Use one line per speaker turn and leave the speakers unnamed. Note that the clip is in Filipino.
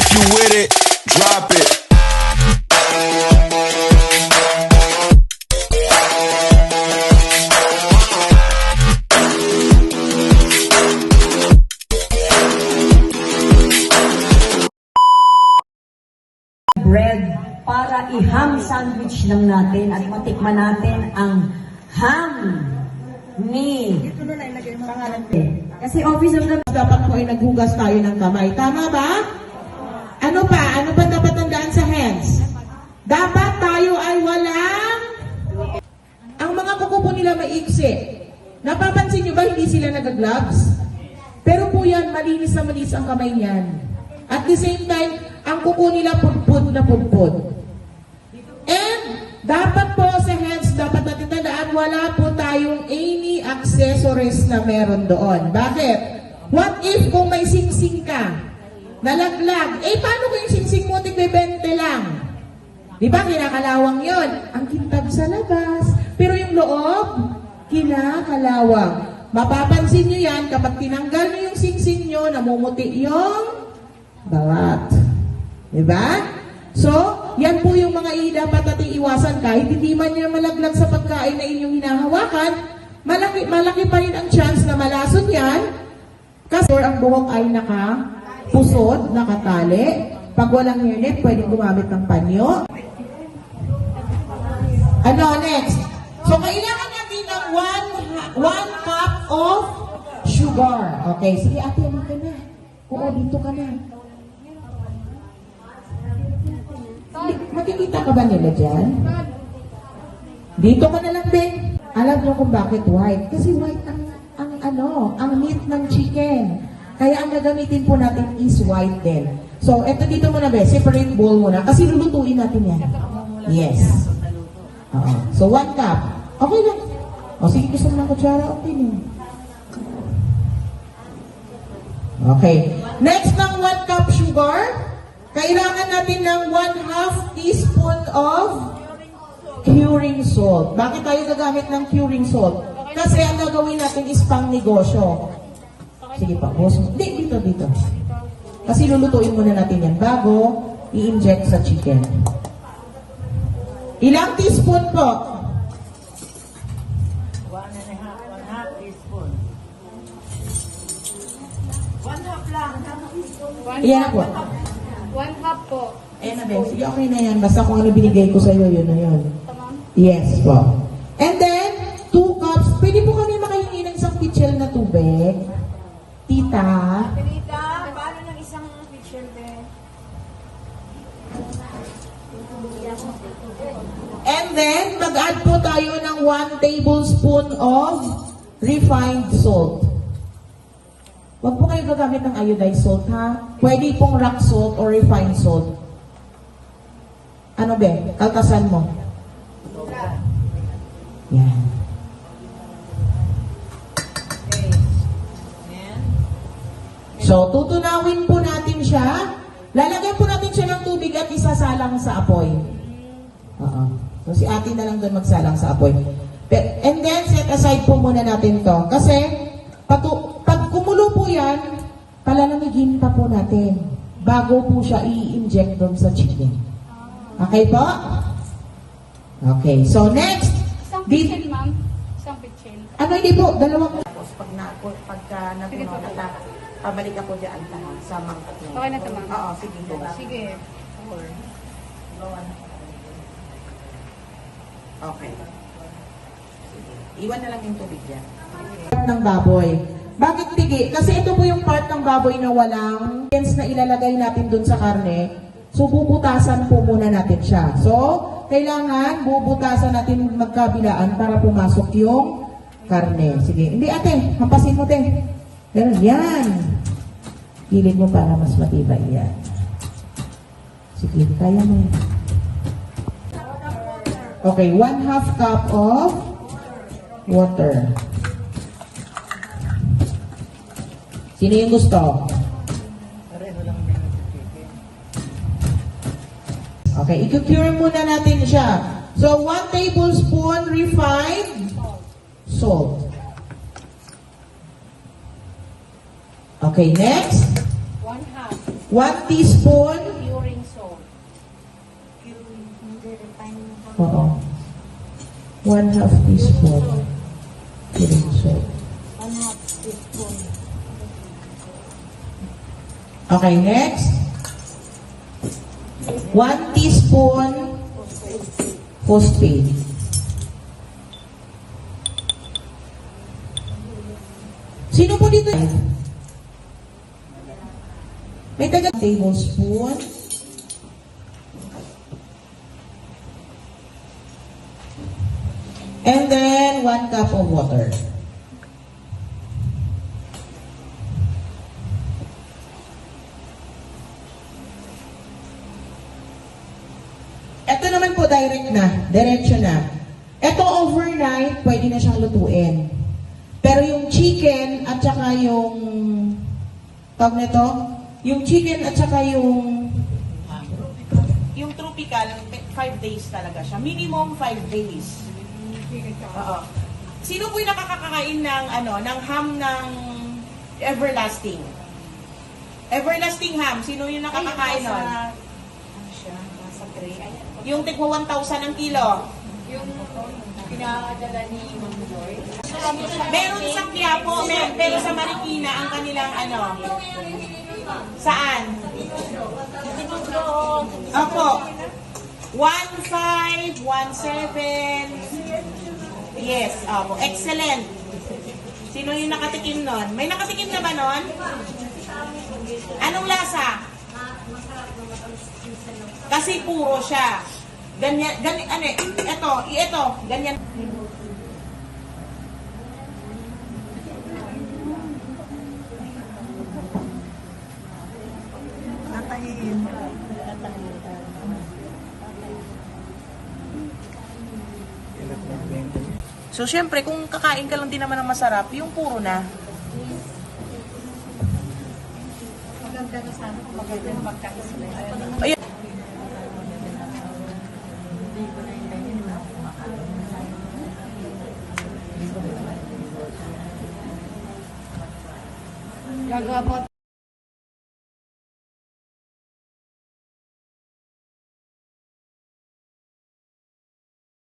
If you with it, drop it.
Bread para i-ham sandwich lang natin at matikman natin ang ham ni kasi Office of the
Dapat po ay naghugas tayo ng kamay. Tama ba? Ano pa? Ano pa dapat tandaan sa hands? Dapat tayo ay walang... Ang mga kuko po nila maiksi. Napapansin nyo ba hindi sila nag-gloves? Pero po yan, malinis na malinis ang kamay niyan. At the same time, ang kuko nila pudpud na pudpud. And dapat po sa hands, dapat natin tandaan, wala po tayong any accessories na meron doon. Bakit? What if kung may singsing ka, nalaglag, paano kung yung singsing mo tig-20 lang? Di ba, kinakalawang yon? Ang kintab sa labas. Pero yung loob, kinakalawang. Mapapansin nyo yan, kapag tinanggal nyo yung singsing nyo, namumuti yung balat. Di ba? So, yan po yung mga dapat natin iwasan. Kahit hindi man yan malaglag sa pagkain na inyong hinahawakan, malaki pa rin ang chance na malason yan. Kasi ang buhok ay nakapusod, nakatali. Pag walang hairnet, pwedeng gumamit ng panyo. Ano, next? So, kailangan natin ng 1 cup of sugar. Okay, sige ate, ano ka na? Oo, dito ka na. Makikita ka ba nila dyan? Dito ka na lang din. Alam nyo kung bakit white? Kasi white ang meat ng chicken. Kaya ang gagamitin po natin is white din. So, eto dito muna be, separate bowl muna. Kasi lulutuin natin yan. Yes. So, 1 cup. Okay lang. O, sige, gusto mo ng kutsara? Okay lang. Okay. Next ng 1 cup sugar, kailangan natin ng 1/2 teaspoon of curing salt. Bakit tayo gagamit ng curing salt? Kasi ang gagawin natin is pang negosyo. Sige pa, boss. Hindi, dito. Kasi lulutuin muna natin yan bago i-inject sa chicken. Ilang teaspoon po?
1.5 teaspoon. 1/2 lang.
Iyan po.
1 cup po.
Ayan na, Ben. Sige, okay na yan. Basta kung ano binigay ko sa'yo, yun na yun.
Tamam.
Yes po. And then, 2 cups. Pwede po kami makahingi ng isang pitchel na tubig. Tita.
Pinita, paano ng isang pitcher din?
And then, mag-add po tayo ng 1 tablespoon of refined salt. Huwag po kayo gagamit ng iodized salt, ha? Pwede pong rock salt or refined salt. Ano, be? Kaltasan mo. Yan. So, tutunawin po natin siya. Lalagyan po natin siya ng tubig at isasalang sa apoy. So, si ate na lang doon magsalang sa apoy. And then, set aside po muna natin to. Kasi, pag kumulo po yan, palanamigin pa po natin bago po siya i-inject doon sa chicken. Okay po? Okay. So, next.
Isang pitcher, ma'am. Isang pitcher.
Ano, hindi po? Dalawang. Tapos, pagka natunaw na pabalik ako dyan sa mga tatlo.
Okay na ito, ma'am.
Oo, sige.
Sige.
Okay. Sige. Iwan na lang yung tubig dyan. Part ng baboy. Bakit tigi? Kasi ito po yung part ng baboy na walang na ilalagay natin dun sa karne. So, bubutasan po muna natin siya. So, kailangan bubutasan natin magkabilaan para pumasok yung karne. Sige. Hindi ate, hampasin mo te. Ganun, yan. Gilid mo para mas matibay. Yan. Sige, kaya mo yan. Okay, 1/2 cup of water. Sino yung gusto? Okay, i-cure muna natin siya. So, 1 tablespoon refined salt. Okay, next.
1/2.
1 teaspoon.
Curing salt.
Oo. 1/2 teaspoon. Curing salt.
1/2 teaspoon.
Okay, next. 1 teaspoon phosphate. Sino po dito? May taga tablespoon. And then 1 cup of water. Ito naman po direct na, diretso na. Ito overnight, pwede na siyang lutuin. Pero yung chicken at saka yung tawag nito, yung chicken at saka yung tropical, 5 days talaga siya. Minimum 5 days. Oo. Sino po yung nakakakain ng ng ham ng everlasting? Everlasting ham, sino yung nakakakain nun?
Nasa tray. Ayan.
Yung tigwa 1,000 ang kilo.
Yung pinakadala ni Ma'am Joy.
Meron sa Quiapo, pero sa Marikina ang kanilang Saan? Opo. 1,500, 1,700. Yes, opo. Excellent. Sino yung nakatikim nun? May nakatikim na ba nun? Anong lasa? Kasi puro siya. Ganyan, ito, ganyan. So, syempre, kung kakain ka lang din naman ng masarap, yung puro na.
Maganda na sana kung maganda yung pagkain sila.
Ayan.
Gagawa po